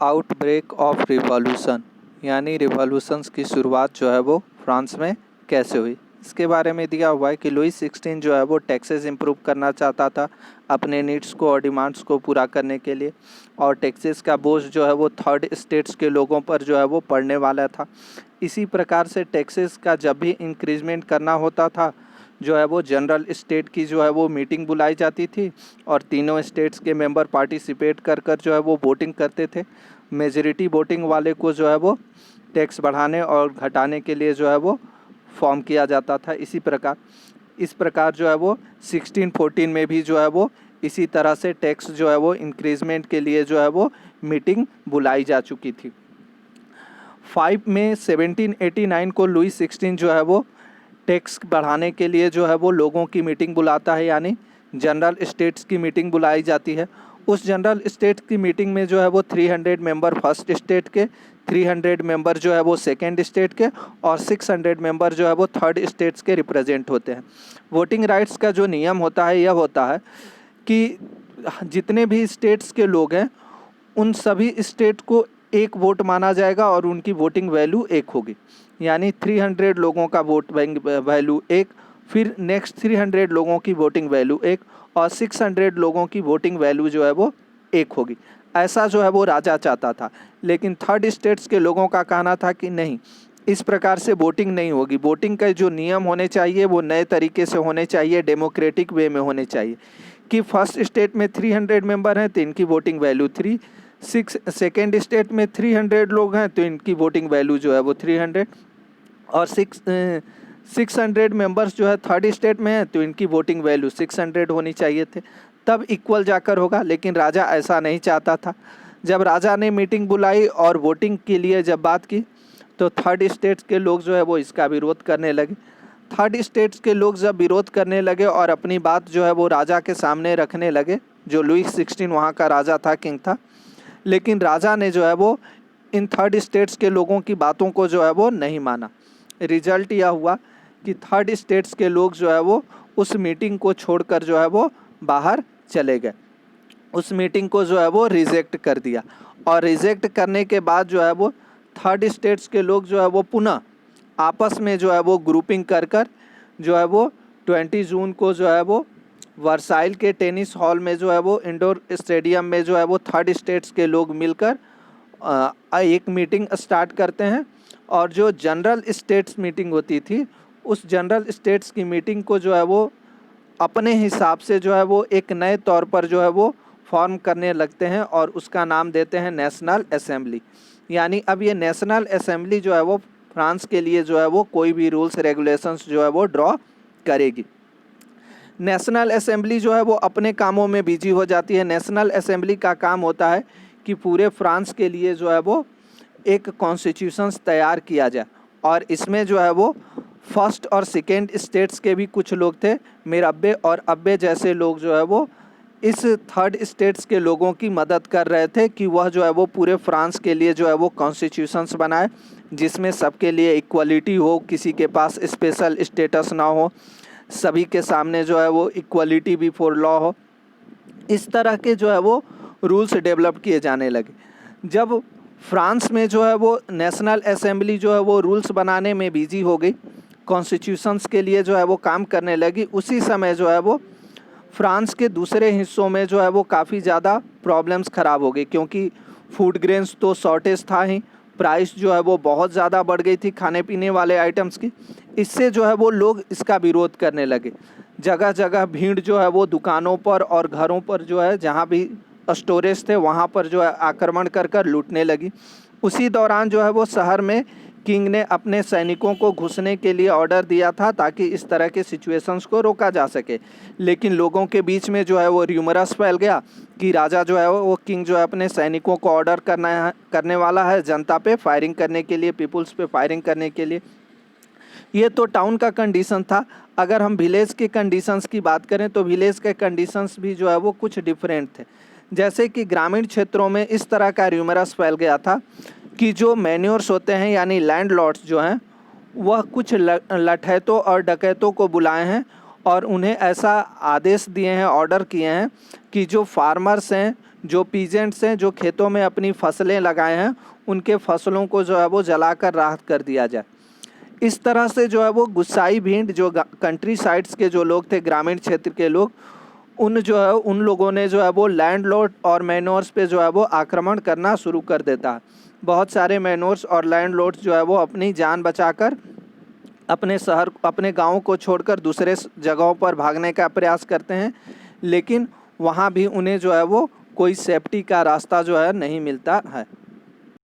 Outbreak of revolution यानी revolutions की शुरुआत जो है वो फ्रांस में कैसे हुई, इसके बारे में दिया हुआ है कि लुई 16 जो है वो टैक्सेस इम्प्रूव करना चाहता था अपने नीड्स को और डिमांड्स को पूरा करने के लिए, और टैक्सेस का बोझ जो है वो थर्ड स्टेट्स के लोगों पर जो है वो पड़ने वाला था। इसी प्रकार से टैक्सेस का जब भी इंक्रीजमेंट करना होता था जो है वो जनरल स्टेट की जो है वो मीटिंग बुलाई जाती थी और तीनों स्टेट्स के मेंबर पार्टिसिपेट कर कर जो है वो वोटिंग करते थे। मेजॉरिटी वोटिंग वाले को जो है वो टैक्स बढ़ाने और घटाने के लिए जो है वो फॉर्म किया जाता था। इस प्रकार जो है वो 1614 में भी जो है वो इसी तरह से टैक्स जो है वो इंक्रीजमेंट के लिए जो है वो मीटिंग बुलाई जा चुकी थी। 5 मई 1789 को लुई 16 जो है वो टैक्स बढ़ाने के लिए जो है वो लोगों की मीटिंग बुलाता है, यानी जनरल स्टेट्स की मीटिंग बुलाई जाती है। उस जनरल स्टेट की मीटिंग में जो है वो 300 मेंबर फर्स्ट स्टेट के, 300 मेंबर जो है वो सेकेंड स्टेट के और 600 मेंबर जो है वो थर्ड स्टेट्स के रिप्रेजेंट होते हैं। वोटिंग राइट्स का जो नियम होता है यह होता है कि जितने भी स्टेट्स के लोग हैं उन सभी स्टेट को एक वोट माना जाएगा और उनकी वोटिंग वैल्यू एक होगी, यानी 300 लोगों का वोट वैल्यू एक, फिर नेक्स्ट 300 लोगों की वोटिंग वैल्यू एक और 600 लोगों की वोटिंग वैल्यू जो है वो एक होगी। ऐसा जो है वो राजा चाहता था, लेकिन थर्ड स्टेट्स के लोगों का कहना था कि नहीं, इस प्रकार से वोटिंग नहीं होगी। वोटिंग के जो नियम होने चाहिए वो नए तरीके से होने चाहिए, डेमोक्रेटिक वे में होने चाहिए कि फर्स्ट स्टेट में 300 मेंबर हैं तो इनकी वोटिंग वैल्यू 3, सेकेंड स्टेट में 300 लोग हैं तो इनकी वोटिंग वैल्यू जो है वो 300 और 600 मेंबर्स जो है थर्ड स्टेट में है तो इनकी वोटिंग वैल्यू 600 होनी चाहिए थे, तब इक्वल जाकर होगा। लेकिन राजा ऐसा नहीं चाहता था। जब राजा ने मीटिंग बुलाई और वोटिंग के लिए जब बात की तो थर्ड स्टेट्स के लोग जो है वो इसका विरोध करने लगे। थर्ड स्टेट्स के लोग जब विरोध करने लगे और अपनी बात जो है वो राजा के सामने रखने लगे, जो लुई 16 वहाँ का राजा था, किंग था, लेकिन राजा ने जो है वो इन थर्ड स्टेट्स के लोगों की बातों को जो है वो नहीं माना। रिजल्ट यह हुआ कि थर्ड स्टेट्स के लोग जो है वो उस मीटिंग को छोड़कर जो है वो बाहर चले गए। उस मीटिंग को जो है वो रिजेक्ट कर दिया और रिजेक्ट करने के बाद जो है वो थर्ड स्टेट्स के लोग जो है वो पुनः आपस में जो है वो ग्रुपिंग कर कर जो है वो 20 जून को जो है वो वर्साइल के टेनिस हॉल में जो है वो इंडोर स्टेडियम में जो है वो थर्ड स्टेट्स के लोग मिलकर एक मीटिंग स्टार्ट करते हैं। और जो जनरल स्टेट्स मीटिंग होती थी उस जनरल स्टेट्स की मीटिंग को जो है वो अपने हिसाब से जो है वो एक नए तौर पर जो है वो फॉर्म करने लगते हैं और उसका नाम देते हैं नेशनल असेंबली। यानी अब ये नेशनल असेंबली जो है वो फ्रांस के लिए जो है वो कोई भी रूल्स रेगुलेशंस जो है वो ड्रॉ करेगी। नेशनल असेंबली जो है वो अपने कामों में बिजी हो जाती है। नेशनल असेंबली का काम होता है कि पूरे फ्रांस के लिए जो है वो एक कॉन्स्टिट्यूशंस तैयार किया जाए, और इसमें जो है वो फर्स्ट और सेकेंड स्टेट्स के भी कुछ लोग थे, मिरब्बे और अब्बे जैसे लोग जो है वो इस थर्ड स्टेट्स के लोगों की मदद कर रहे थे कि वह जो है वो पूरे फ्रांस के लिए जो है वो कॉन्स्टिट्यूशंस बनाए जिसमें सबके लिए इक्वलिटी हो, किसी के पास स्पेशल स्टेटस ना हो, सभी के सामने जो है वो इक्वलिटी बिफोर लॉ हो। इस तरह के जो है वो रूल्स डेवलप किए जाने लगे। जब फ्रांस में जो है वो नेशनल असेंबली जो है वो रूल्स बनाने में बिजी हो गई, कॉन्स्टिट्यूशंस के लिए जो है वो काम करने लगी, उसी समय जो है वो फ्रांस के दूसरे हिस्सों में जो है वो काफ़ी ज़्यादा प्रॉब्लम्स ख़राब हो गई, क्योंकि फूड ग्रेन्स तो शॉर्टेज था ही, प्राइस जो है वो बहुत ज़्यादा बढ़ गई थी खाने पीने वाले आइटम्स की। इससे जो है वो लोग इसका विरोध करने लगे। जगह जगह भीड़ जो है वो दुकानों पर और घरों पर जो है जहाँ भी स्टोरेज थे वहाँ पर जो है आक्रमण कर कर लूटने लगी। उसी दौरान जो है वो शहर में किंग ने अपने सैनिकों को घुसने के लिए ऑर्डर दिया था ताकि इस तरह के सिचुएशंस को रोका जा सके। लेकिन लोगों के बीच में जो है वो र्यूमरस फैल गया कि राजा जो है वो किंग जो है अपने सैनिकों को ऑर्डर करने वाला है जनता पे फायरिंग करने के लिए, पीपुल्स पे फायरिंग करने के लिए। ये तो टाउन का कंडीशन था। अगर हम विलेज के कंडीशंस की बात करें तो विलेज के कंडीशंस भी जो है वो कुछ डिफरेंट थे। जैसे कि ग्रामीण क्षेत्रों में इस तरह का र्यूमरस फैल गया था कि जो मैन्योर्स होते हैं यानी लैंडलॉर्ड्स जो हैं वह कुछ लठैतों और डकैतों को बुलाए हैं और उन्हें ऐसा आदेश दिए हैं, ऑर्डर किए हैं कि जो फार्मर्स हैं, जो पीजेंट्स हैं जो खेतों में अपनी फसलें लगाए हैं उनके फसलों को जो है वो जलाकर राख कर दिया जाए। इस तरह से जो है वो गुस्साई भीड़ जो कंट्री साइड्स के जो लोग थे, ग्रामीण क्षेत्र के लोग, उन लोगों ने जो है वो लैंडलॉर्ड और मैनोर्स पे जो है वो आक्रमण करना शुरू कर देता है। बहुत सारे मैनोर्स और लैंडलॉर्ड्स जो है वो अपनी जान बचाकर अपने गाँव को छोड़कर दूसरे जगहों पर भागने का प्रयास करते हैं, लेकिन वहाँ भी उन्हें जो है वो कोई सेफ्टी का रास्ता जो है नहीं मिलता है।